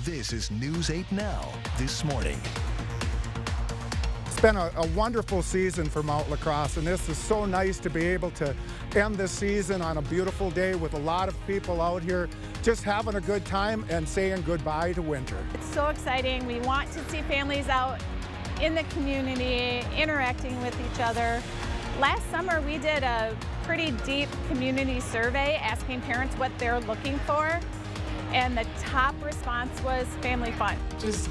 This is News 8 Now, this morning. It's been a wonderful season for Mount La Crosse, and this is so nice to be able to end this season on a beautiful day with a lot of people out here just having a good time and saying goodbye to winter. It's so exciting. We want to see families out in the community interacting with each other. Last summer we did a pretty deep community survey asking parents what they're looking for, and the top response was family fun. Just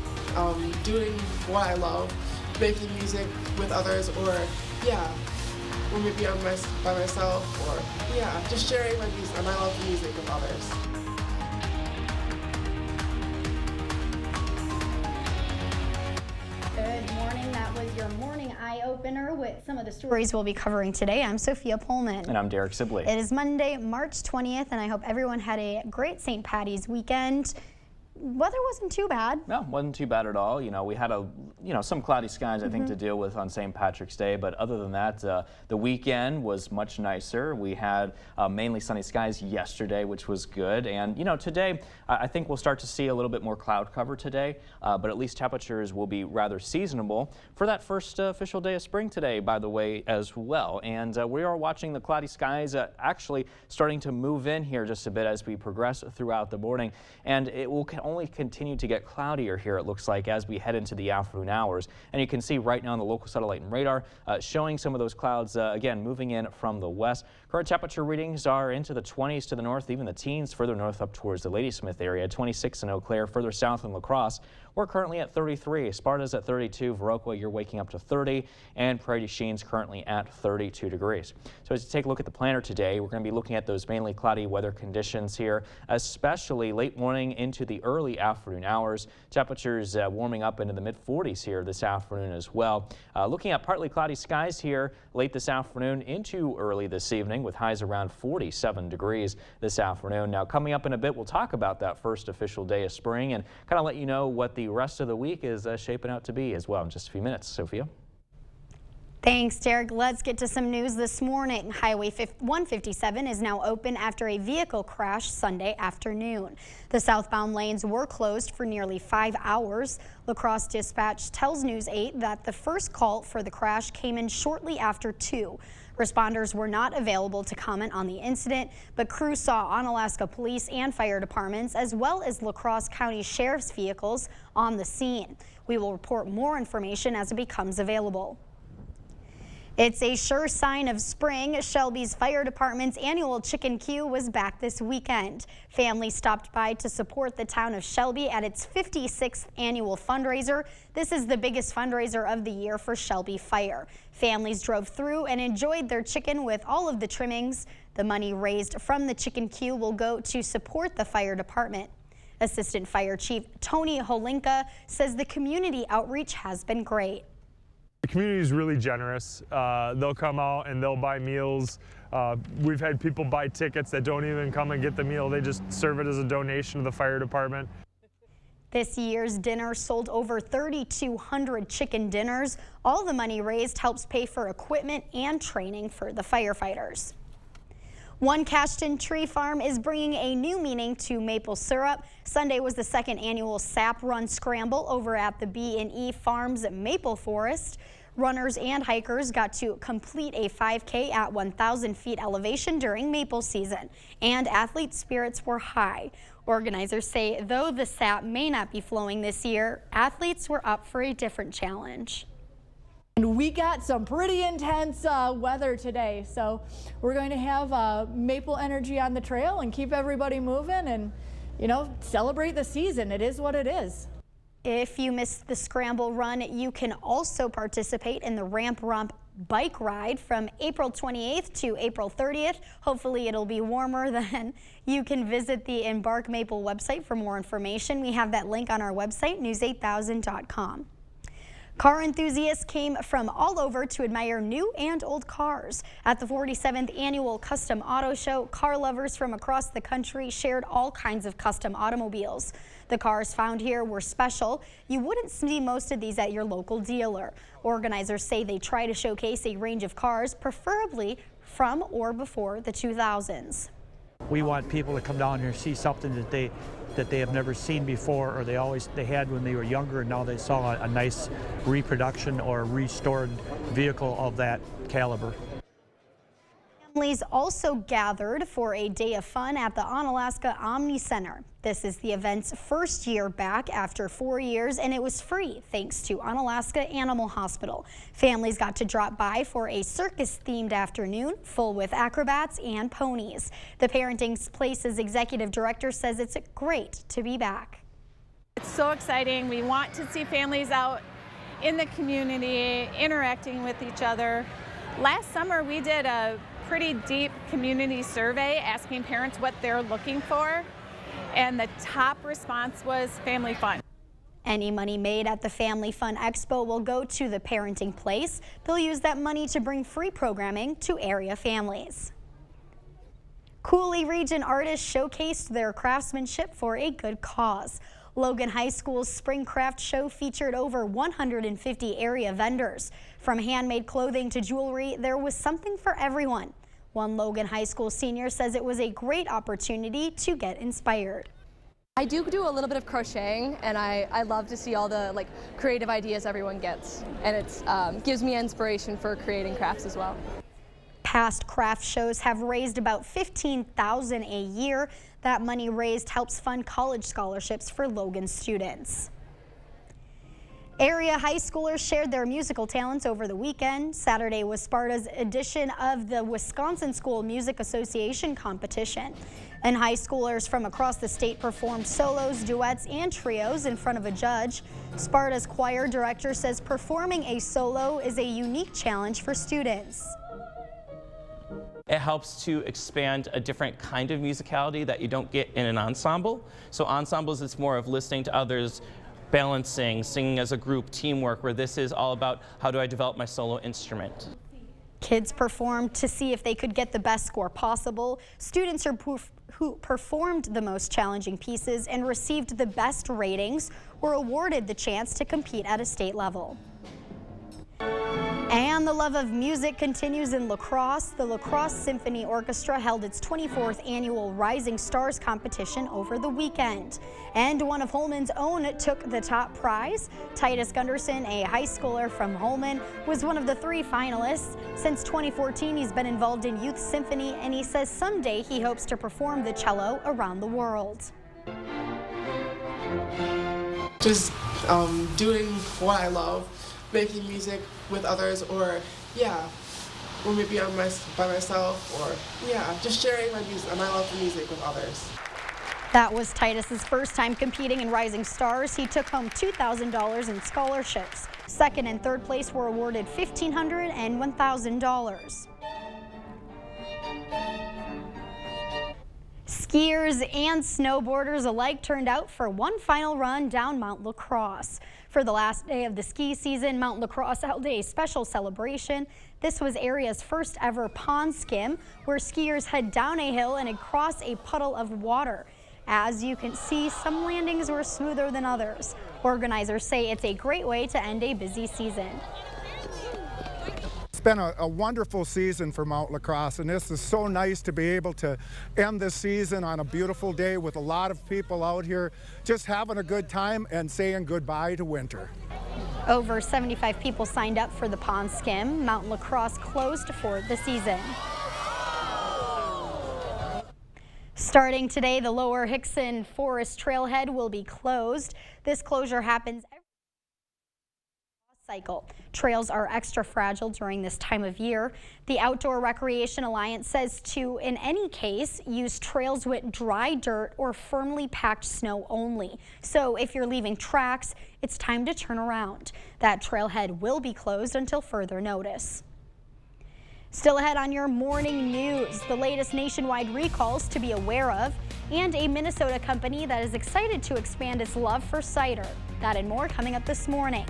doing what I love, making music with others, or or maybe I'm by myself, or just sharing my music, my love of music with others. Good morning. That was your morning eye-opener with some of the stories we'll be covering today. I'm Sophia Pullman. And I'm Derek Sibley. It is Monday, March 20th, and I hope everyone had a great St. Patty's weekend. Weather wasn't too bad. No, wasn't too bad at all. You know, we had some cloudy skies, I think, to deal with on St. Patrick's Day. But other than that, the weekend was much nicer. We had mainly sunny skies yesterday, which was good. And, you know, today, I think we'll start to see a little bit more cloud cover today. But at least temperatures will be rather seasonable for that first official day of spring today, by the way, as well. And we are watching the cloudy skies actually starting to move in here just a bit as we progress throughout the morning. And it will only continue to get cloudier here, it looks like, as we head into the afternoon hours. And you can see right now on the local satellite and radar showing some of those clouds again moving in from the west. Current temperature readings are into the 20s to the north, even the teens further north up towards the Ladysmith area. 26 in Eau Claire, further south in La Crosse. We're currently at 33. Sparta's at 32. Viroqua, you're waking up to 30. And Prairie du Chine's currently at 32 degrees. So as you take a look at the planner today, we're going to be looking at those mainly cloudy weather conditions here, especially late morning into the early afternoon hours. Temperatures warming up into the mid-40s here this afternoon as well. Looking at partly cloudy skies here late this afternoon into early this evening with highs around 47 degrees this afternoon. Now coming up in a bit, we'll talk about that first official day of spring and kind of let you know what the rest of the week is shaping out to be as well in just a few minutes. Sophia? Thanks, Derek. Let's get to some news this morning. Highway 157 is now open after a vehicle crash Sunday afternoon. The southbound lanes were closed for nearly 5 hours. La Crosse Dispatch tells News 8 that the first call for the crash came in shortly after 2. Responders were not available to comment on the incident, but crews saw Onalaska Police and fire departments as well as La Crosse County Sheriff's vehicles on the scene. We will report more information as it becomes available. It's a sure sign of spring. Shelby's Fire Department's annual Chicken Queue was back this weekend. Families stopped by to support the town of Shelby at its 56th annual fundraiser. This is the biggest fundraiser of the year for Shelby Fire. Families drove through and enjoyed their chicken with all of the trimmings. The money raised from the Chicken Queue will go to support the fire department. Assistant Fire Chief Tony Holinka says the community outreach has been great. The community is really generous. They'll come out and they'll buy meals. We've had people buy tickets that don't even come and get the meal. They just serve it as a donation to the fire department. This year's dinner sold over 3,200 chicken dinners. All the money raised helps pay for equipment and training for the firefighters. One Cashton Tree Farm is bringing a new meaning to maple syrup. Sunday was the second annual Sap Run Scramble over at the B&E Farms Maple Forest. Runners and hikers got to complete a 5K at 1,000 feet elevation during maple season, and athlete spirits were high. Organizers say though the sap may not be flowing this year, athletes were up for a different challenge. And we got some pretty intense weather today, so we're going to have maple energy on the trail and keep everybody moving and, you know, celebrate the season. It is what it is. If you missed the scramble run, you can also participate in the Ramp Rump bike ride from April 28th to April 30th. Hopefully it'll be warmer then. You can visit the Embark Maple website for more information. We have that link on our website, news8000.com. Car enthusiasts came from all over to admire new and old cars. At the 47th Annual Custom Auto Show, car lovers from across the country shared all kinds of custom automobiles. The cars found here were special. You wouldn't see most of these at your local dealer. Organizers say they try to showcase a range of cars, preferably from or before the 2000s. We want people to come down here and see something that that they have never seen before, or they had when they were younger, and now they saw a nice reproduction or restored vehicle of that caliber. Families also gathered for a day of fun at the Onalaska Omni Center. This is the event's first year back after 4 years, and it was free thanks to Onalaska Animal Hospital. Families got to drop by for a circus-themed afternoon full with acrobats and ponies. The Parenting Place's executive director says it's great to be back. It's so exciting. We want to see families out in the community interacting with each other. Last summer we did a pretty deep community survey asking parents what they're looking for, and the top response was family fun. Any money made at the Family Fun Expo will go to the Parenting Place. They'll use that money to bring free programming to area families. Coulee region artists showcased their craftsmanship for a good cause. Logan High School's Spring Craft Show featured over 150 area vendors. From handmade clothing to jewelry, there was something for everyone. One Logan High School senior says it was a great opportunity to get inspired. I do a little bit of crocheting, and I love to see all the creative ideas everyone gets, and it gives me inspiration for creating crafts as well. Past craft shows have raised about $15,000 a year. That money raised helps fund college scholarships for Logan students. Area high schoolers shared their musical talents over the weekend. Saturday was Sparta's edition of the Wisconsin School Music Association competition. And high schoolers from across the state performed solos, duets, and trios in front of a judge. Sparta's choir director says performing a solo is a unique challenge for students. It helps to expand a different kind of musicality that you don't get in an ensemble. So ensembles, it's more of listening to others, balancing, singing as a group, teamwork, where this is all about how do I develop my solo instrument. Kids performed to see if they could get the best score possible. Students who performed the most challenging pieces and received the best ratings were awarded the chance to compete at a state level. And the love of music continues in La Crosse. The La Crosse Symphony Orchestra held its 24th annual Rising Stars competition over the weekend. And one of Holman's own took the top prize. Titus Gunderson, a high schooler from Holman, was one of the 3 finalists. Since 2014, he's been involved in youth symphony, and he says someday he hopes to perform the cello around the world. Just doing what I love. Making music with others, or maybe by myself, or just sharing my music, my love for music with others. That was Titus's first time competing in Rising Stars. He took home $2,000 in scholarships. Second and third place were awarded $1,500 and $1,000. Skiers and snowboarders alike turned out for one final run down Mount La Crosse. For the last day of the ski season, Mount La Crosse held a special celebration. This was area's first ever pond skim, where skiers head down a hill and across a puddle of water. As you can see, some landings were smoother than others. Organizers say it's a great way to end a busy season. It's been a wonderful season for Mount La Crosse, and this is so nice to be able to end this season on a beautiful day with a lot of people out here just having a good time and saying goodbye to winter. Over 75 people signed up for the pond skim. Mount La Crosse closed for the season. Starting today, the Lower Hickson Forest Trailhead will be closed. This closure happens every cycle. Trails are extra fragile during this time of year. The Outdoor Recreation Alliance says to, in any case, use trails with dry dirt or firmly packed snow only. So if you're leaving tracks, it's time to turn around. That trailhead will be closed until further notice. Still ahead on your morning news, the latest nationwide recalls to be aware of, and a Minnesota company that is excited to expand its love for cider. That and more coming up this morning.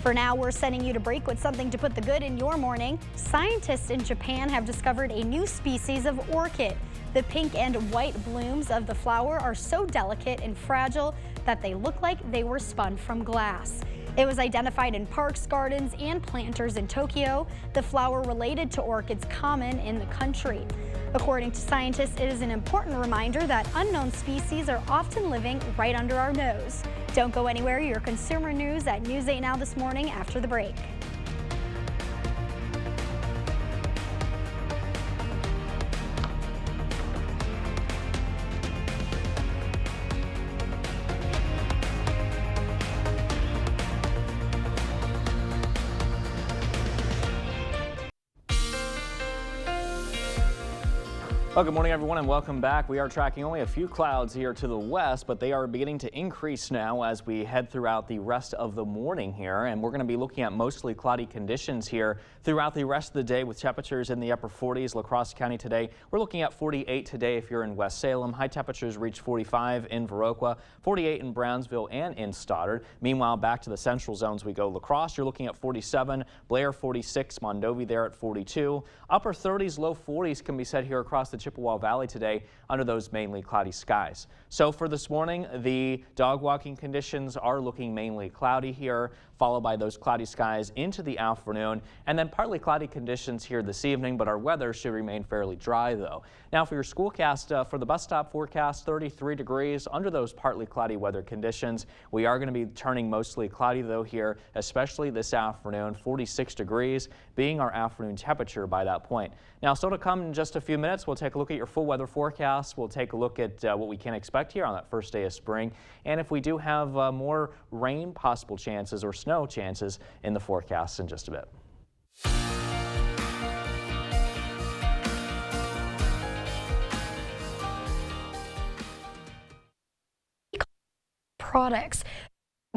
For now, we're sending you to break with something to put the good in your morning. Scientists in Japan have discovered a new species of orchid. The pink and white blooms of the flower are so delicate and fragile that they look like they were spun from glass. It was identified in parks, gardens, and planters in Tokyo, the flower related to orchids common in the country. According to scientists, it is an important reminder that unknown species are often living right under our nose. Don't go anywhere. Your consumer news at News 8 Now this morning after the break. Well, good morning, everyone, and welcome back. We are tracking only a few clouds here to the west, but they are beginning to increase now as we head throughout the rest of the morning here. And we're going to be looking at mostly cloudy conditions here throughout the rest of the day with temperatures in the upper 40s. La Crosse County today, we're looking at 48 today if you're in West Salem. High temperatures reach 45 in Viroqua, 48 in Brownsville and in Stoddard. Meanwhile, back to the central zones we go. La Crosse, you're looking at 47, Blair 46, Mondovi there at 42. Upper 30s, low 40s can be set here across the Chippewa Valley today under those mainly cloudy skies. So for this morning, the dog walking conditions are looking mainly cloudy here, followed by those cloudy skies into the afternoon, and then partly cloudy conditions here this evening, but our weather should remain fairly dry though. Now for your schoolcast, for the bus stop forecast, 33 degrees under those partly cloudy weather conditions. We are going to be turning mostly cloudy though here, especially this afternoon, 46 degrees being our afternoon temperature by that point. Now still to come in just a few minutes, we'll take a look at your full weather forecast. We'll take a look at what we can expect here on that first day of spring. And if we do have more rain possible chances or snow chances in the forecast in just a bit. Products.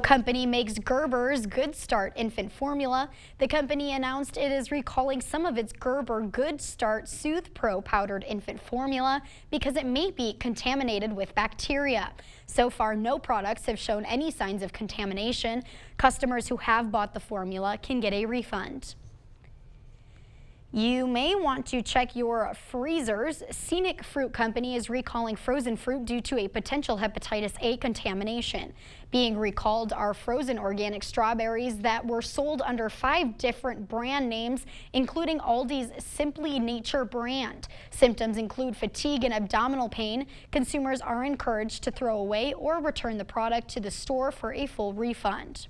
Company makes Gerber's Good Start infant formula. The company announced it is recalling some of its Gerber Good Start Soothe Pro powdered infant formula because it may be contaminated with bacteria. So far, no products have shown any signs of contamination. Customers who have bought the formula can get a refund. You may want to check your freezers. Scenic Fruit Company is recalling frozen fruit due to a potential hepatitis A contamination. Being recalled are frozen organic strawberries that were sold under 5 different brand names, including Aldi's Simply Nature brand. Symptoms include fatigue and abdominal pain. Consumers are encouraged to throw away or return the product to the store for a full refund.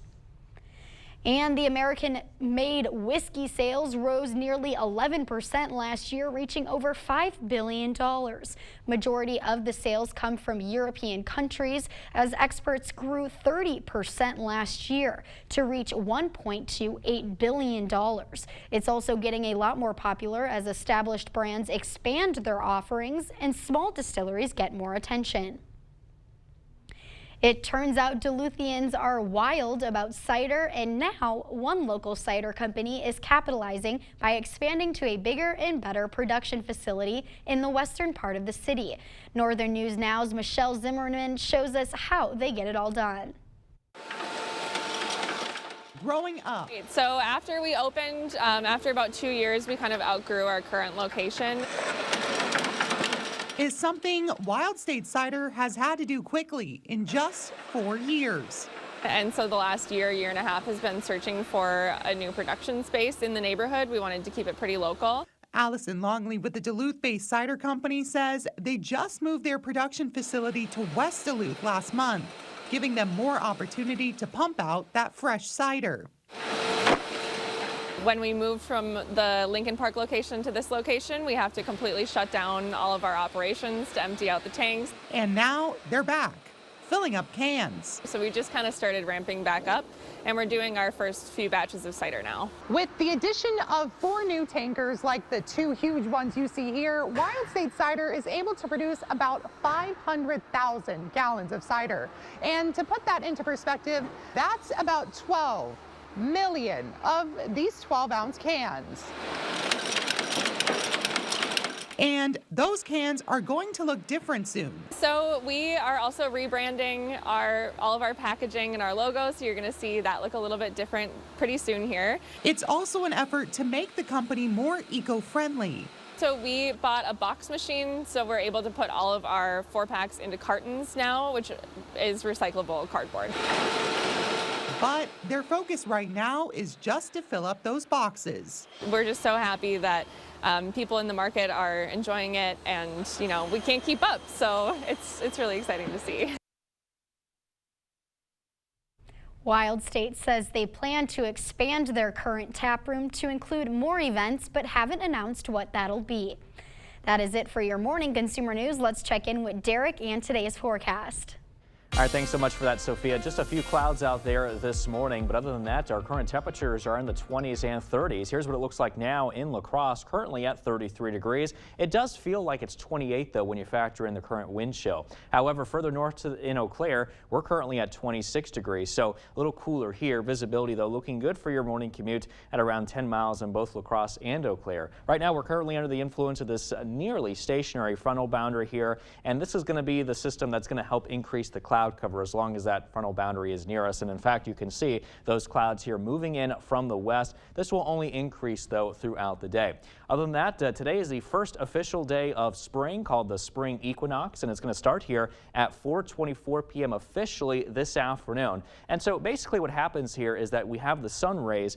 And the American-made whiskey sales rose nearly 11% last year, reaching over $5 billion. Majority of the sales come from European countries, as exports grew 30% last year to reach $1.28 billion. It's also getting a lot more popular as established brands expand their offerings and small distilleries get more attention. It turns out Duluthians are wild about cider, and now one local cider company is capitalizing by expanding to a bigger and better production facility in the western part of the city. Northern News Now's Michelle Zimmerman shows us how they get it all done. Growing up. So after we opened, after about 2 years, we kind of outgrew our current location. Is something Wild State Cider has had to do quickly in just 4 years. And so the last year and a half has been searching for a new production space in the neighborhood. We wanted to keep it pretty local. Allison Longley with the Duluth-based cider company says they just moved their production facility to West Duluth last month, giving them more opportunity to pump out that fresh cider. When we moved from the Lincoln Park location to this location, we have to completely shut down all of our operations to empty out the tanks. And now they're back, filling up cans. So we just kind of started ramping back up, and we're doing our first few batches of cider now. With the addition of 4 new tankers like the 2 huge ones you see here, Wild State Cider is able to produce about 500,000 gallons of cider. And to put that into perspective, that's about 12 million of these 12-ounce cans. And those cans are going to look different soon. So we are also rebranding all of our packaging and our logo, so you're going to see that look a little bit different pretty soon here. It's also an effort to make the company more eco-friendly. So we bought a box machine, so we're able to put all of our 4-packs into cartons now, which is recyclable cardboard. But their focus right now is just to fill up those boxes. We're just so happy that people in the market are enjoying it, and we can't keep up, so it's really exciting to see. Wild State says they plan to expand their current tap room to include more events, but haven't announced what that'll be. That is it for your morning consumer news. Let's check in with Derek and today's forecast. All right, thanks so much for that, Sophia. Just a few clouds out there this morning, but other than that, our current temperatures are in the 20s and 30s. Here's what it looks like now in La Crosse, currently at 33 degrees. It does feel like it's 28, though, when you factor in the current wind chill. However, further north in Eau Claire, we're currently at 26 degrees, so a little cooler here. Visibility, though, looking good for your morning commute at around 10 miles in both La Crosse and Eau Claire. Right now, we're currently under the influence of this nearly stationary frontal boundary here, and this is going to be the system that's going to help increase the cloud cover as long as that frontal boundary is near us. And in fact, you can see those clouds here moving in from the west. This will only increase, though, throughout the day. Other than that, today is the first official day of spring, called the spring equinox, and it's going to start here at 4:24 p.m. officially this afternoon. And so basically what happens here is that we have the sun rays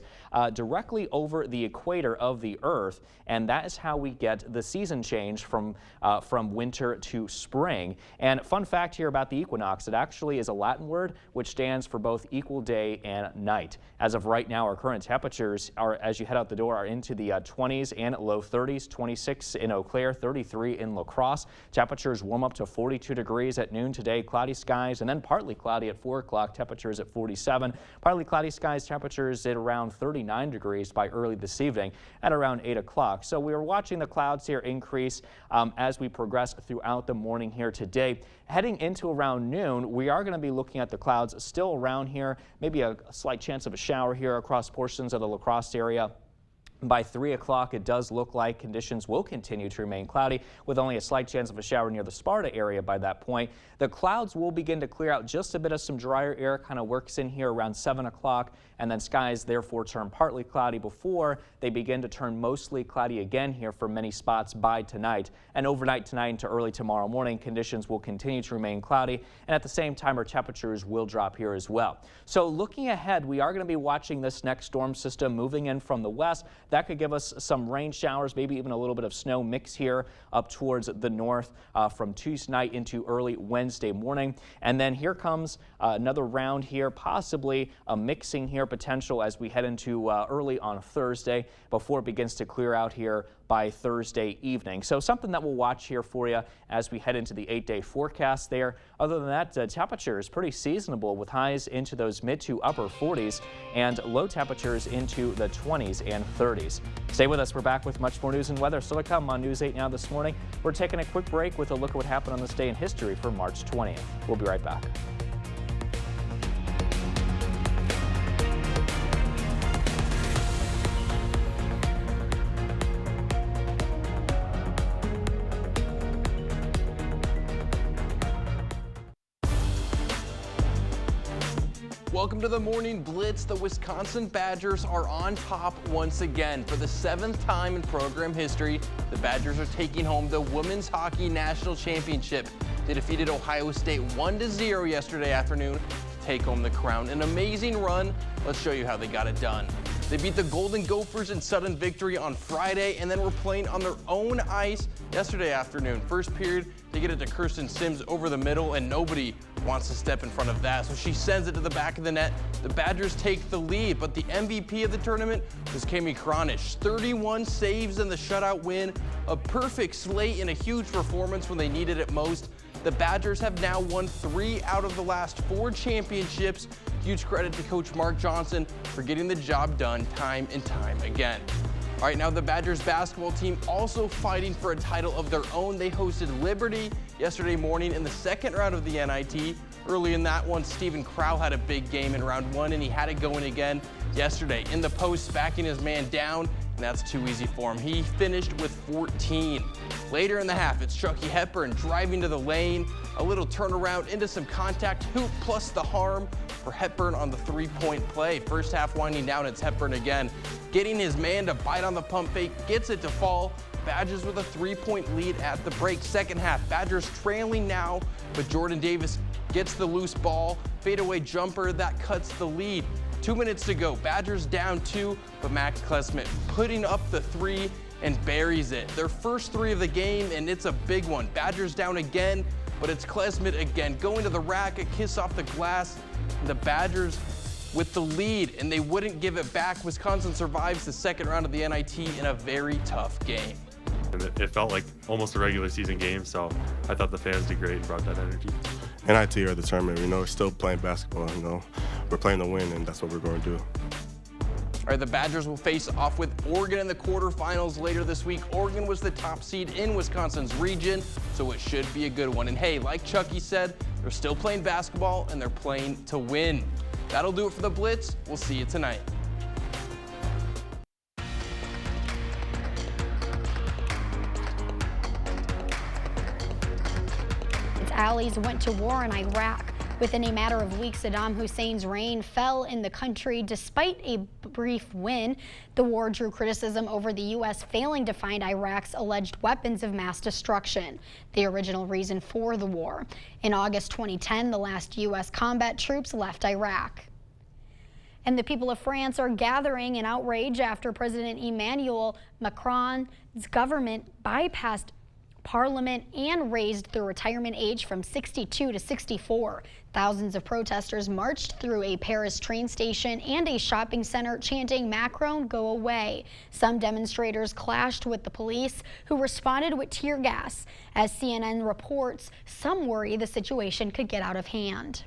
directly over the equator of the Earth, and that is how we get the season change from winter to spring. And fun fact here about the equinox, it actually is a Latin word which stands for both equal day and night. As of right now, our current temperatures are, as you head out the door, are into the 20s and low 30s, 26 in Eau Claire, 33 in La Crosse. Temperatures warm up to 42 degrees at noon today, cloudy skies, and then partly cloudy at 4 o'clock, temperatures at 47. Partly cloudy skies, temperatures at around 39 degrees by early this evening at around 8 o'clock. So we are watching the clouds here increase as we progress throughout the morning here today. Heading into around noon, we are going to be looking at the clouds still around here, maybe a slight chance of a shower here across portions of the La Crosse area. By 3 o'clock, it does look like conditions will continue to remain cloudy with only a slight chance of a shower near the Sparta area by that point. The clouds will begin to clear out. Just a bit of some drier air kind of works in here around 7 o'clock, and then skies therefore turn partly cloudy before they begin to turn mostly cloudy again here for many spots by tonight. And overnight tonight into early tomorrow morning, conditions will continue to remain cloudy, and at the same time our temperatures will drop here as well. So looking ahead, we are going to be watching this next storm system moving in from the west. That could give us some rain showers, maybe even a little bit of snow mix here up towards the north from Tuesday night into early Wednesday morning. And then here comes another round here, possibly a mixing here potential as we head into early on Thursday before it begins to clear out here by Thursday evening. So something that we'll watch here for you as we head into the 8-day forecast there. Other than that, temperature is pretty seasonable with highs into those mid to upper 40s and low temperatures into the 20s and 30s. Stay with us. We're back with much more news and weather still to come on News 8 Now this morning. We're taking a quick break with a look at what happened on this day in history for March 20th. We'll be right back. Welcome to the Morning Blitz. The Wisconsin Badgers are on top once again. For the 7th time in program history, the Badgers are taking home the Women's Hockey National Championship. They defeated Ohio State 1-0 yesterday afternoon to take home the crown. An amazing run. Let's show you how they got it done. They beat the Golden Gophers in sudden victory on Friday and then were playing on their own ice yesterday afternoon. First period, they get it to Kirsten Sims over the middle, and nobody wants to step in front of that, so she sends it to the back of the net. The Badgers take the lead, but the MVP of the tournament was Kami Kronish. 31 saves in the shutout win, a perfect slate and a huge performance when they needed it most. The Badgers have now won 3 out of the last 4 championships. Huge credit to Coach Mark Johnson for getting the job done time and time again. All right, now the Badgers basketball team also fighting for a title of their own. They hosted Liberty yesterday morning in the second round of the NIT. Early in that one, Steven Crow had a big game in round 1, and he had it going again yesterday. In the post, backing his man down, and that's too easy for him. He finished with 14. Later in the half, it's Chucky Hepburn driving to the lane, a little turnaround into some contact, hoop plus the harm for Hepburn on the 3-point play. First half winding down, it's Hepburn again, getting his man to bite on the pump fake, gets it to fall. Badgers with a 3-point lead at the break. Second half, Badgers trailing now, but Jordan Davis gets the loose ball, fadeaway jumper that cuts the lead. 2 minutes to go. Badgers down 2, but Max Klesmit putting up the 3 and buries it. Their first 3 of the game, and it's a big one. Badgers down again, but it's Klesmit again going to the rack, a kiss off the glass. The Badgers with the lead, and they wouldn't give it back. Wisconsin survives the second round of the NIT in a very tough game. And it felt like almost a regular season game, so I thought the fans did great and brought that energy. NIT are determined. We're still playing basketball. We're playing to win, and that's what we're going to do. All right, the Badgers will face off with Oregon in the quarterfinals later this week. Oregon was the top seed in Wisconsin's region, so it should be a good one. And hey, like Chucky said, they're still playing basketball, and they're playing to win. That'll do it for the Blitz. We'll see you tonight. Its allies went to war in Iraq. Within a matter of weeks, Saddam Hussein's reign fell in the country. Despite a brief win, the war drew criticism over the U.S. failing to find Iraq's alleged weapons of mass destruction, the original reason for the war. In August 2010, the last U.S. combat troops left Iraq. And the people of France are gathering in outrage after President Emmanuel Macron's government bypassed Parliament and raised the retirement age from 62 to 64. Thousands of protesters marched through a Paris train station and a shopping center chanting "Macron, go away." Some demonstrators clashed with the police, who responded with tear gas. As CNN reports, some worry the situation could get out of hand.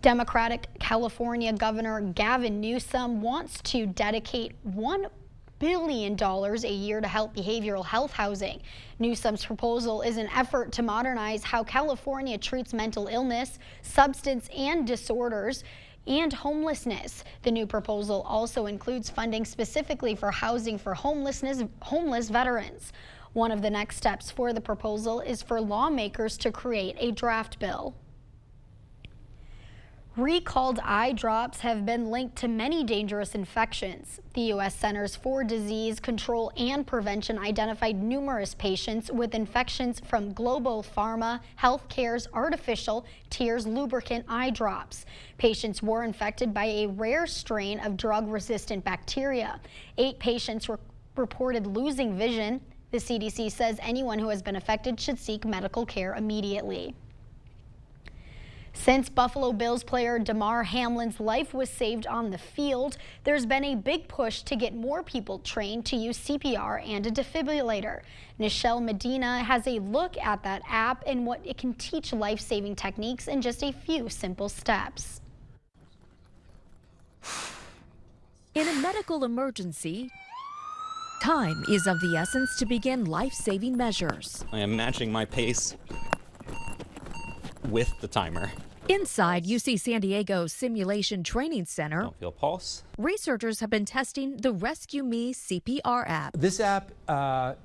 Democratic California Governor Gavin Newsom wants to dedicate $1 billion a year to help behavioral health housing. Newsom's proposal is an effort to modernize how California treats mental illness, substance and disorders, and homelessness. The new proposal also includes funding specifically for housing for homeless veterans. One of the next steps for the proposal is for lawmakers to create a draft bill. Recalled eye drops have been linked to many dangerous infections. The U.S. Centers for Disease Control and Prevention identified numerous patients with infections from Global Pharma Healthcare's artificial tears lubricant eye drops. Patients were infected by a rare strain of drug-resistant bacteria. 8 patients reported losing vision. The CDC says anyone who has been affected should seek medical care immediately. Since Buffalo Bills player Damar Hamlin's life was saved on the field, there's been a big push to get more people trained to use CPR and a defibrillator. Nichelle Medina has a look at that app and what it can teach life-saving techniques in just a few simple steps. In a medical emergency, time is of the essence to begin life-saving measures. I am matching my pace with the timer. Inside UC San Diego's Simulation Training Center, Don't feel pulse. Researchers have been testing the Rescue Me CPR app. This app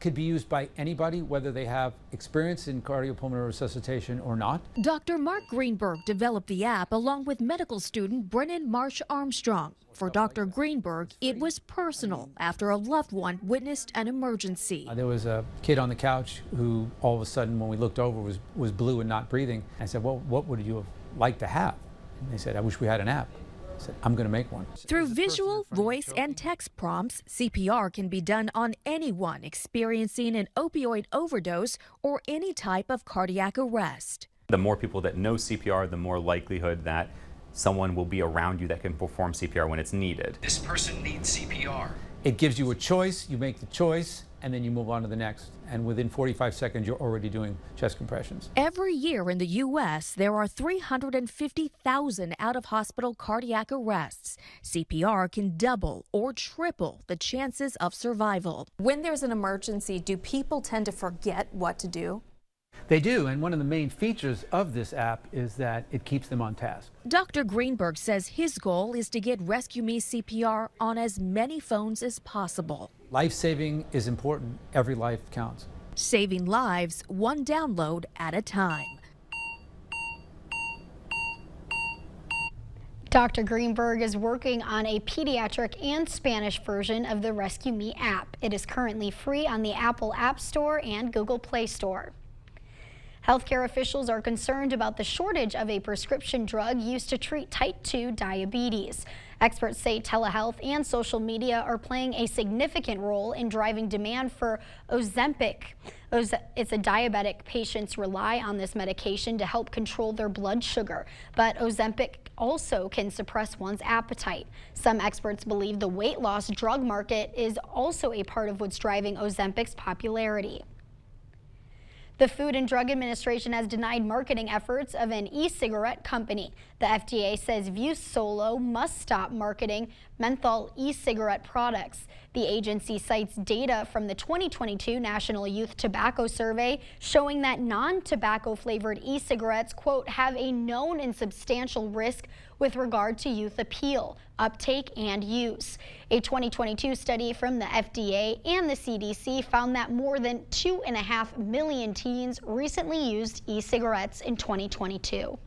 could be used by anybody, whether they have experience in cardiopulmonary resuscitation or not. Dr. Mark Greenberg developed the app along with medical student Brennan Marsh Armstrong. For Dr. Greenberg, it was personal after a loved one witnessed an emergency. There was a kid on the couch who all of a sudden, when we looked over, was blue and not breathing. I said, well, what would you have liked to have? And they said, I wish we had an app. I said, I'm going to make one. Through visual, voice, and text prompts, CPR can be done on anyone experiencing an opioid overdose or any type of cardiac arrest. The more people that know CPR, the more likelihood that someone will be around you that can perform CPR when it's needed. This person needs CPR. It gives you a choice, you make the choice, and then you move on to the next. And within 45 seconds, you're already doing chest compressions. Every year in the U.S., there are 350,000 out-of-hospital cardiac arrests. CPR can double or triple the chances of survival. When there's an emergency, do people tend to forget what to do? They do, and one of the main features of this app is that it keeps them on task. Dr. Greenberg says his goal is to get Rescue Me CPR on as many phones as possible. Life-saving is important. Every life counts. Saving lives one download at a time. Dr. Greenberg is working on a pediatric and Spanish version of the Rescue Me app. It is currently free on the Apple App Store and Google Play Store. Healthcare officials are concerned about the shortage of a prescription drug used to treat type 2 diabetes. Experts say telehealth and social media are playing a significant role in driving demand for Ozempic. It's a diabetic patients rely on this medication to help control their blood sugar, but Ozempic also can suppress one's appetite. Some experts believe the weight loss drug market is also a part of what's driving Ozempic's popularity. The Food and Drug Administration has denied marketing efforts of an e-cigarette company. The FDA says View Solo must stop marketing menthol e-cigarette products. The agency cites data from the 2022 National Youth Tobacco Survey showing that non-tobacco flavored e-cigarettes, quote, have a known and substantial risk with regard to youth appeal, uptake, and use. A 2022 study from the FDA and the CDC found that more than 2.5 million teens recently used e-cigarettes in 2022.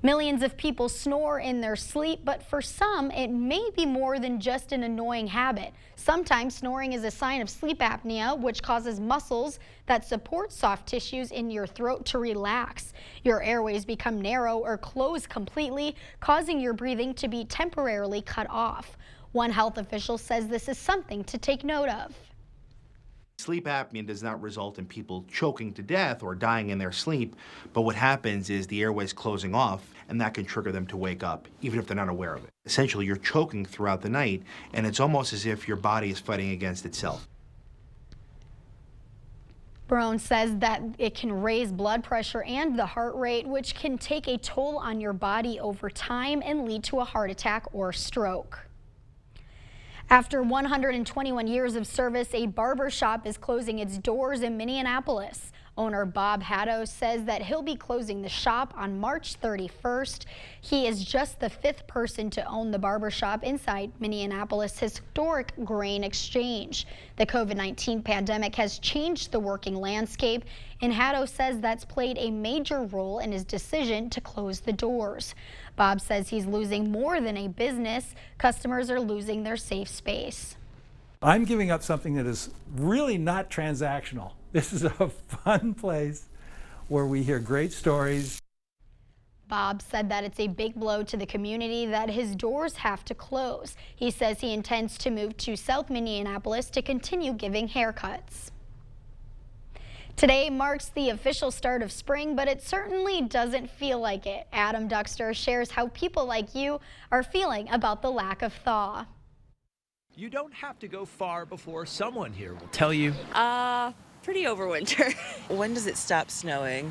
Millions of people snore in their sleep, but for some, it may be more than just an annoying habit. Sometimes snoring is a sign of sleep apnea, which causes muscles that support soft tissues in your throat to relax. Your airways become narrow or close completely, causing your breathing to be temporarily cut off. One health official says this is something to take note of. Sleep apnea does not result in people choking to death or dying in their sleep, but what happens is the airways closing off, and that can trigger them to wake up, even if they're not aware of it. Essentially, you're choking throughout the night, and it's almost as if your body is fighting against itself. Barone says that it can raise blood pressure and the heart rate, which can take a toll on your body over time and lead to a heart attack or stroke. After 121 years of service, a barber shop is closing its doors in Minneapolis. Owner Bob Haddo says that he'll be closing the shop on March 31st. He is just the 5th person to own the barber shop inside Minneapolis' historic grain exchange. The COVID-19 pandemic has changed the working landscape, and Haddo says that's played a major role in his decision to close the doors. Bob says he's losing more than a business. Customers are losing their safe space. I'm giving up something that is really not transactional. This is a fun place where we hear great stories. Bob said that it's a big blow to the community that his doors have to close. He says he intends to move to South Minneapolis to continue giving haircuts. Today marks the official start of spring, but it certainly doesn't feel like it. Adam Duxter shares how people like you are feeling about the lack of thaw. You don't have to go far before someone here will tell you. Pretty over winter. When does it stop snowing?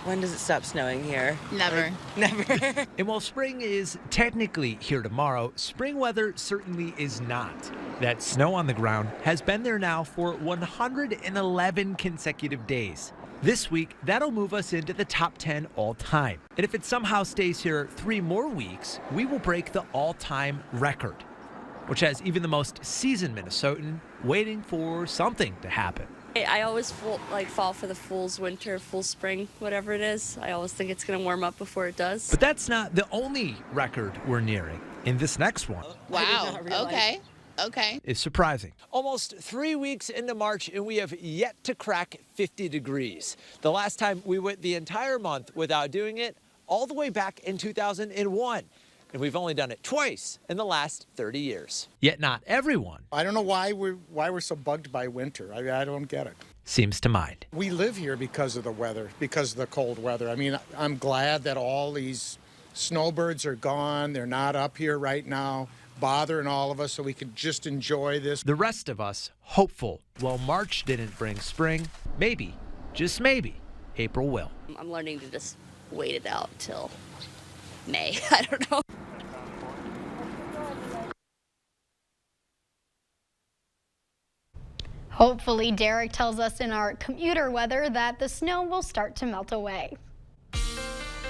When does it stop snowing here? Never. Never. And while spring is technically here tomorrow, spring weather certainly is not. That snow on the ground has been there now for 111 consecutive days. This week, that'll move us into the top 10 all time. And if it somehow stays here 3 more weeks, we will break the all-time record, which has even the most seasoned Minnesotan waiting for something to happen. I always fall for the fool's winter, fool's spring, whatever it is. I always think it's going to warm up before it does. But that's not the only record we're nearing. In this next one. Wow. Okay. Is surprising. Almost 3 weeks into March, and we have yet to crack 50 degrees. The last time we went the entire month without doing it, all the way back in 2001. And we've only done it twice in the last 30 years. Yet not everyone. I don't know why we're so bugged by winter. I don't get it. Seems to mind. We live here because of the weather, because of the cold weather. I mean, I'm glad that all these snowbirds are gone. They're not up here right now, bothering all of us, so we can just enjoy this. The rest of us hopeful. While March didn't bring spring, maybe, just maybe, April will. I'm learning to just wait it out till May. I don't know. Hopefully, Derek tells us in our commuter weather that the snow will start to melt away.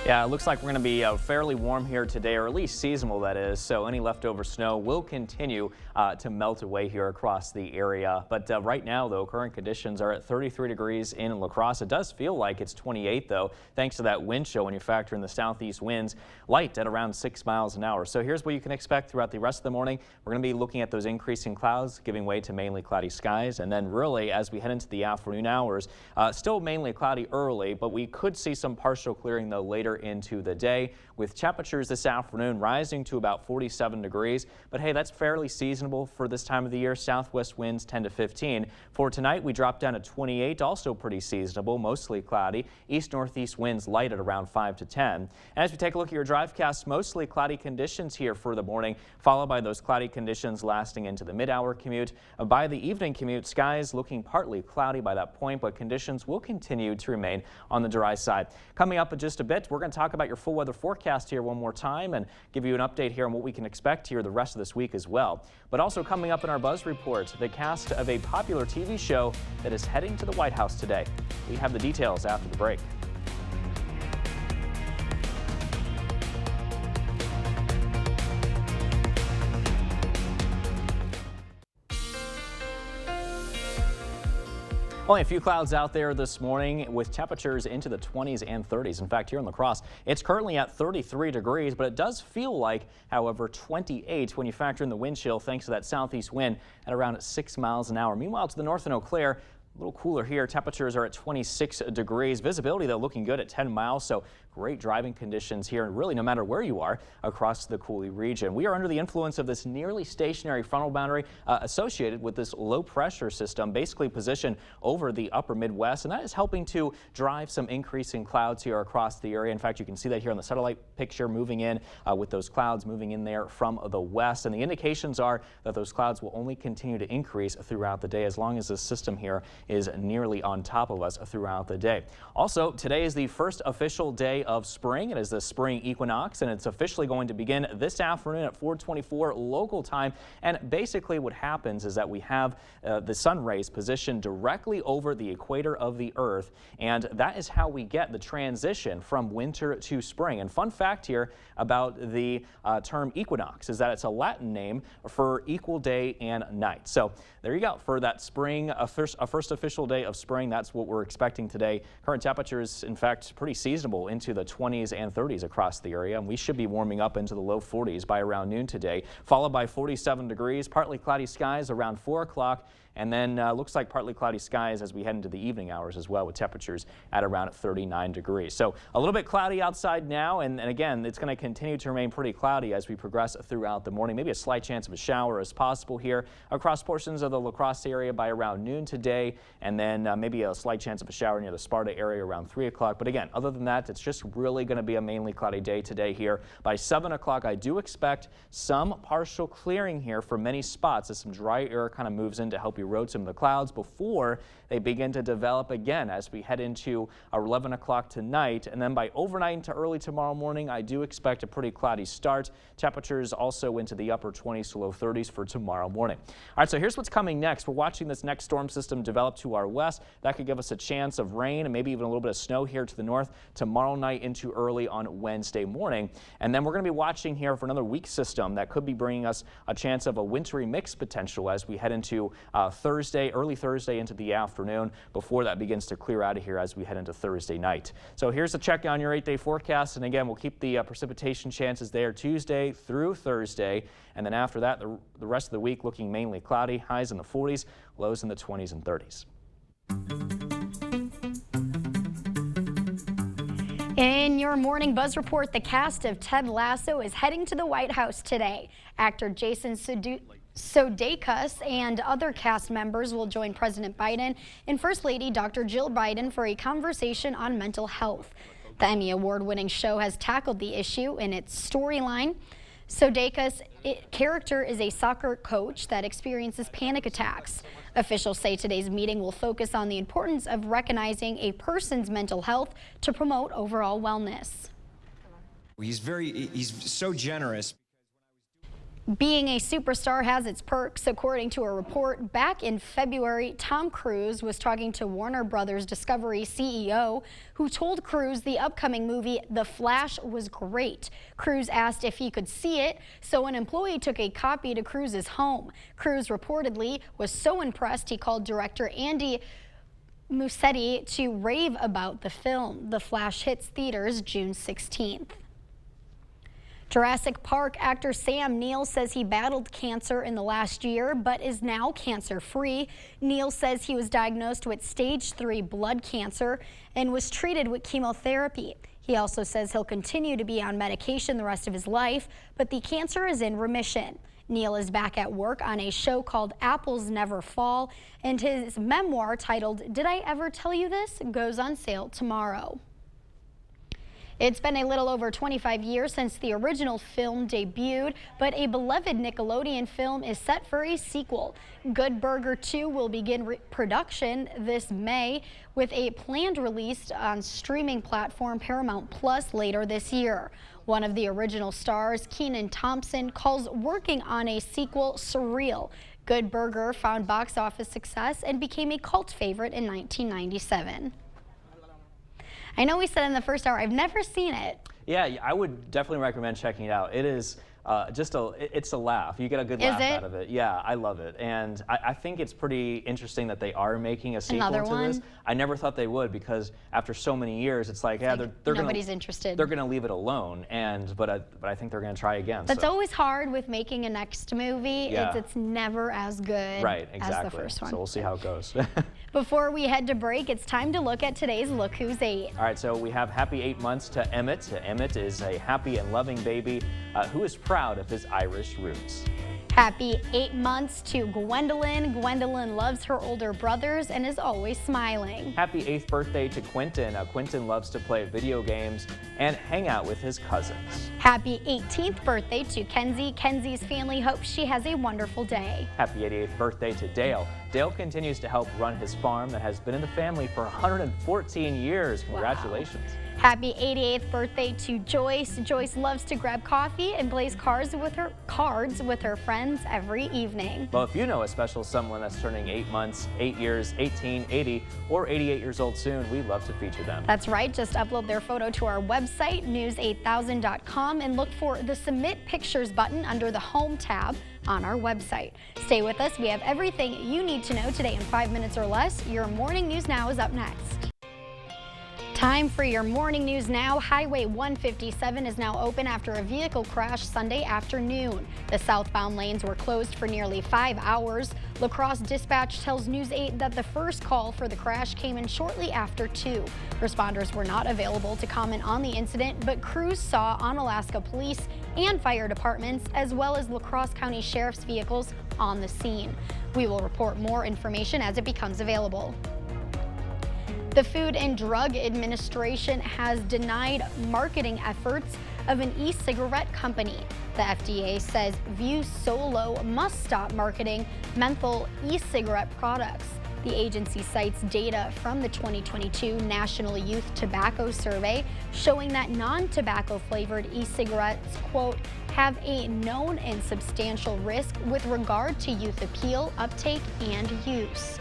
Yeah, it looks like we're going to be fairly warm here today, or at least seasonal, that is. So any leftover snow will continue to melt away here across the area. But right now, though, current conditions are at 33 degrees in La Crosse. It does feel like it's 28, though, thanks to that wind chill when you factor in the southeast winds, light at around 6 miles an hour. So here's what you can expect throughout the rest of the morning. We're going to be looking at those increasing clouds, giving way to mainly cloudy skies. And then really, as we head into the afternoon hours, still mainly cloudy early, but we could see some partial clearing, though, later into the day, with temperatures this afternoon rising to about 47 degrees. But hey, that's fairly seasonable for this time of the year. Southwest winds 10 to 15. For tonight, we drop down to 28, also pretty seasonable, mostly cloudy. East-northeast winds light at around 5 to 10. And as we take a look at your drivecast, mostly cloudy conditions here for the morning, followed by those cloudy conditions lasting into the mid-hour commute. By the evening commute, skies looking partly cloudy by that point, but conditions will continue to remain on the dry side. Coming up in just a bit, we're going to talk about your full weather forecast here one more time and give you an update here on what we can expect here the rest of this week as well. But also coming up in our Buzz Report, the cast of a popular TV show that is heading to the White House today. We have the details after the break. Only a few clouds out there this morning with temperatures into the 20s and 30s. In fact, here in La Crosse, it's currently at 33 degrees, but it does feel like, however, 28 when you factor in the wind chill thanks to that southeast wind at around 6 miles an hour. Meanwhile, to the north in Eau Claire, a little cooler here. Temperatures are at 26 degrees. Visibility, though, looking good at 10 miles. So great driving conditions here, and really no matter where you are across the Coulee region. We are under the influence of this nearly stationary frontal boundary associated with this low pressure system, basically positioned over the upper Midwest, and that is helping to drive some increasing clouds here across the area. In fact, you can see that here on the satellite picture moving in with those clouds moving in there from the west, and the indications are that those clouds will only continue to increase throughout the day as long as this system here is nearly on top of us throughout the day. Also, today is the first official day of spring. It is the spring equinox, and it's officially going to begin this afternoon at 4:24 local time. And basically what happens is that we have the sun rays positioned directly over the equator of the Earth, and that is how we get the transition from winter to spring. And fun fact here about the term equinox is that it's a Latin name for equal day and night. So there you go for that spring, a first official day of spring. That's what we're expecting today. Current temperatures, in fact, pretty seasonable into the 20s and 30s across the area, and we should be warming up into the low 40s by around noon today, followed by 47 degrees, partly cloudy skies around 4 o'clock. And then looks like partly cloudy skies as we head into the evening hours as well, with temperatures at around 39 degrees. So a little bit cloudy outside now, and again, it's going to continue to remain pretty cloudy as we progress throughout the morning. Maybe a slight chance of a shower is possible here across portions of the La Crosse area by around noon today, and then maybe a slight chance of a shower near the Sparta area around 3 o'clock. But again, other than that, it's just really going to be a mainly cloudy day today here. By 7 o'clock, I do expect some partial clearing here for many spots as some dry air kind of moves in to help you erode some of the clouds before they begin to develop again as we head into 11 o'clock tonight. And then by overnight into early tomorrow morning, I do expect a pretty cloudy start. Temperatures also into the upper 20s to low 30s for tomorrow morning. All right, so here's what's coming next. We're watching this next storm system develop to our west. That could give us a chance of rain and maybe even a little bit of snow here to the north tomorrow night into early on Wednesday morning. And then we're going to be watching here for another weak system that could be bringing us a chance of a wintry mix potential as we head into early Thursday into the afternoon before that begins to clear out of here as we head into Thursday night. So here's a check on your 8-day forecast. And again, we'll keep the precipitation chances there Tuesday through Thursday. And then after that, the rest of the week looking mainly cloudy, highs in the 40s, lows in the 20s and 30s. In your morning Buzz Report, the cast of Ted Lasso is heading to the White House today. Actor Jason Sudeikis and other cast members will join President Biden and First Lady Dr. Jill Biden for a conversation on mental health. The Emmy Award-winning show has tackled the issue in its storyline. Sudeikis' character is a soccer coach that experiences panic attacks. Officials say today's meeting will focus on the importance of recognizing a person's mental health to promote overall wellness. He's so generous. Being a superstar has its perks. According to a report, back in February, Tom Cruise was talking to Warner Brothers Discovery CEO, who told Cruise the upcoming movie The Flash was great. Cruise asked if he could see it, so an employee took a copy to Cruise's home. Cruise reportedly was so impressed he called director Andy Muschietti to rave about the film. The Flash hits theaters June 16th. Jurassic Park actor Sam Neill says he battled cancer in the last year, but is now cancer-free. Neill says he was diagnosed with stage 3 blood cancer and was treated with chemotherapy. He also says he'll continue to be on medication the rest of his life, but the cancer is in remission. Neill is back at work on a show called Apples Never Fall, and his memoir titled Did I Ever Tell You This? Goes on sale tomorrow. It's been a little over 25 years since the original film debuted, but a beloved Nickelodeon film is set for a sequel. Good Burger 2 will begin production this May, with a planned release on streaming platform Paramount Plus later this year. One of the original stars, Kenan Thompson, calls working on a sequel surreal. Good Burger found box office success and became a cult favorite in 1997. I know we said in the first hour, I've never seen it. Yeah, I would definitely recommend checking it out. It is it's a laugh. You get a good laugh out of it. Yeah, I love it. And I think it's pretty interesting that they are making a sequel to this. I never thought they would, because after so many years, it's like, yeah, they're nobody's interested. They're going to leave it alone. But I think they're going to try again. That's always hard with making a next movie. Yeah. It's never as good as the first one. So we'll see how it goes. Before we head to break, it's time to look at today's Look Who's 8. All right, so we have happy 8 months to Emmett. Emmett is a happy and loving baby who is proud of his Irish roots. Happy 8 months to Gwendolyn. Gwendolyn loves her older brothers and is always smiling. Happy 8th birthday to Quentin. Quentin loves to play video games and hang out with his cousins. Happy 18th birthday to Kenzie. Kenzie's family hopes she has a wonderful day. Happy 88th birthday to Dale. Dale continues to help run his farm that has been in the family for 114 years. Congratulations. Wow. Happy 88th birthday to Joyce. Joyce loves to grab coffee and plays cards with her friends every evening. Well, if you know a special someone that's turning 8 months, 8 years, 18, 80, or 88 years old soon, we'd love to feature them. That's right. Just upload their photo to our website, news8000.com, and look for the Submit Pictures button under the Home tab on our website. Stay with us. We have everything you need to know today in 5 minutes or less. Your Morning News Now is up next. Time for your Morning News Now. Highway 157 is now open after a vehicle crash Sunday afternoon. The southbound lanes were closed for nearly 5 hours. La Crosse Dispatch tells News 8 that the first call for the crash came in shortly after 2. Responders were not available to comment on the incident, but crews saw Onalaska Police and fire departments, as well as La Crosse County Sheriff's vehicles on the scene. We will report more information as it becomes available. The Food and Drug Administration has denied marketing efforts of an e-cigarette company. The FDA says View Solo must stop marketing menthol e-cigarette products. The agency cites data from the 2022 National Youth Tobacco Survey showing that non-tobacco flavored e-cigarettes, quote, have a known and substantial risk with regard to youth appeal, uptake, and use.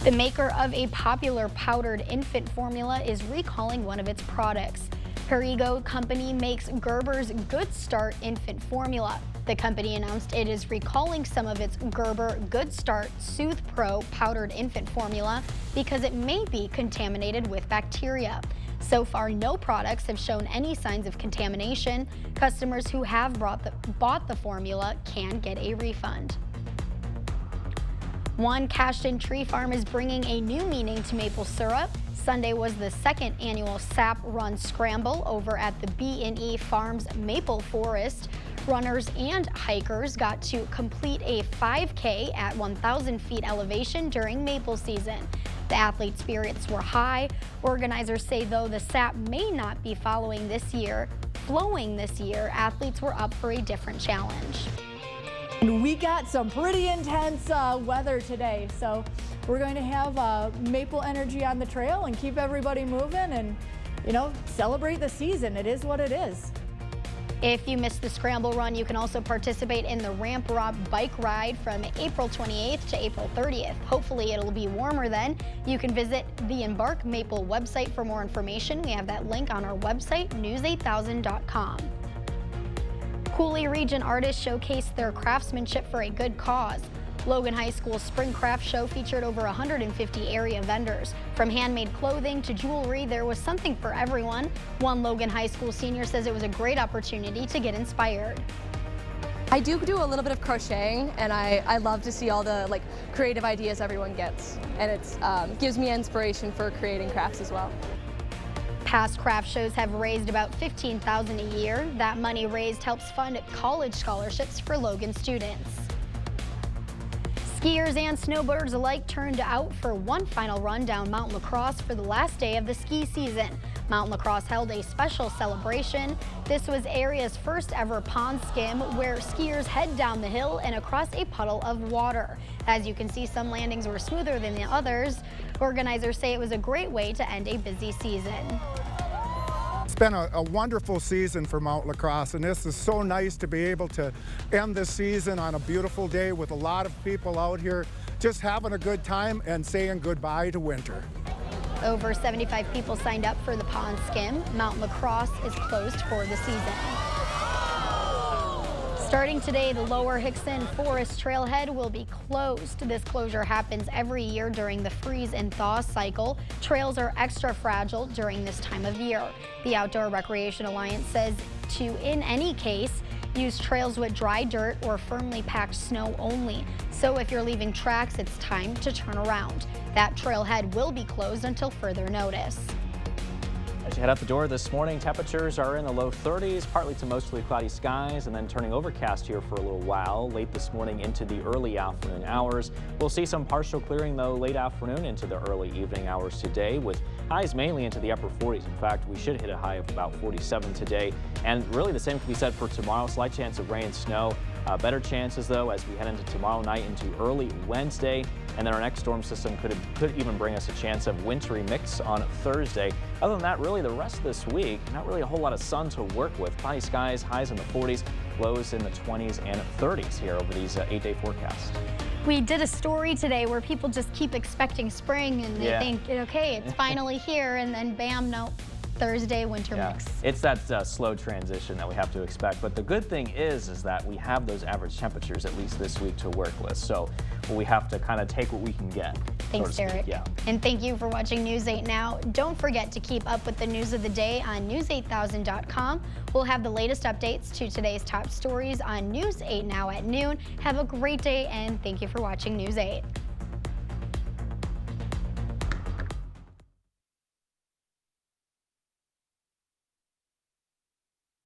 The maker of a popular powdered infant formula is recalling one of its products. Perrigo Company makes Gerber's Good Start infant formula. The company announced it is recalling some of its Gerber Good Start Soothe Pro powdered infant formula because it may be contaminated with bacteria. So far, no products have shown any signs of contamination. Customers who have bought the formula can get a refund. One Cashton Tree Farm is bringing a new meaning to maple syrup. Sunday was the second annual Sap Run Scramble over at the B&E Farms Maple Forest. Runners and hikers got to complete a 5K at 1,000 feet elevation during maple season. The athlete spirits were high. Organizers say though the sap may not be flowing this year, athletes were up for a different challenge. And we got some pretty intense weather today, so we're going to have maple energy on the trail and keep everybody moving and, you know, celebrate the season. It is what it is. If you missed the Scramble Run, you can also participate in the Ramp Rock bike ride from April 28th to April 30th. Hopefully it'll be warmer then. You can visit the Embark Maple website for more information. We have that link on our website, news8000.com. Cooley Region artists showcased their craftsmanship for a good cause. Logan High School's Spring Craft Show featured over 150 area vendors. From handmade clothing to jewelry, there was something for everyone. One Logan High School senior says it was a great opportunity to get inspired. I do a little bit of crocheting, and I love to see all the creative ideas everyone gets, and it gives me inspiration for creating crafts as well. Past craft shows have raised about $15,000 a year. That money raised helps fund college scholarships for Logan students. Skiers and snowboarders alike turned out for one final run down Mount La Crosse for the last day of the ski season. Mount La Crosse held a special celebration. This was area's first ever pond skim, where skiers head down the hill and across a puddle of water. As you can see, some landings were smoother than the others. Organizers say it was a great way to end a busy season. It's been a wonderful season for Mount La Crosse, and this is so nice to be able to end this season on a beautiful day with a lot of people out here just having a good time and saying goodbye to winter. Over 75 people signed up for the pond skim. Mount La Crosse is closed for the season. Starting today, the Lower Hickson Forest Trailhead will be closed. This closure happens every year during the freeze and thaw cycle. Trails are extra fragile during this time of year. The Outdoor Recreation Alliance says to, in any case, use trails with dry dirt or firmly packed snow only. So if you're leaving tracks, it's time to turn around. That trailhead will be closed until further notice. As you head out the door this morning, temperatures are in the low 30s, partly to mostly cloudy skies, and then turning overcast here for a little while. Late this morning into the early afternoon hours. We'll see some partial clearing, though, late afternoon into the early evening hours today, with highs mainly into the upper 40s. In fact, we should hit a high of about 47 today. And really the same can be said for tomorrow. Slight chance of rain and snow. Better chances, though, as we head into tomorrow night into early Wednesday. And then our next storm system could even bring us a chance of wintry mix on Thursday. Other than that, really the rest of this week, not really a whole lot of sun to work with. Cloudy skies, highs in the 40s, lows in the 20s and 30s here over these 8-day forecasts. We did a story today where people just keep expecting spring and they think, okay, it's finally here, and then bam, no. Thursday winter mix. It's that slow transition that we have to expect. But the good thing is that we have those average temperatures at least this week to work with. So we have to kind of take what we can get. Thanks, Derek. Yeah. And thank you for watching News 8 Now. Don't forget to keep up with the news of the day on news8000.com. We'll have the latest updates to today's top stories on News 8 Now at noon. Have a great day, and thank you for watching News 8.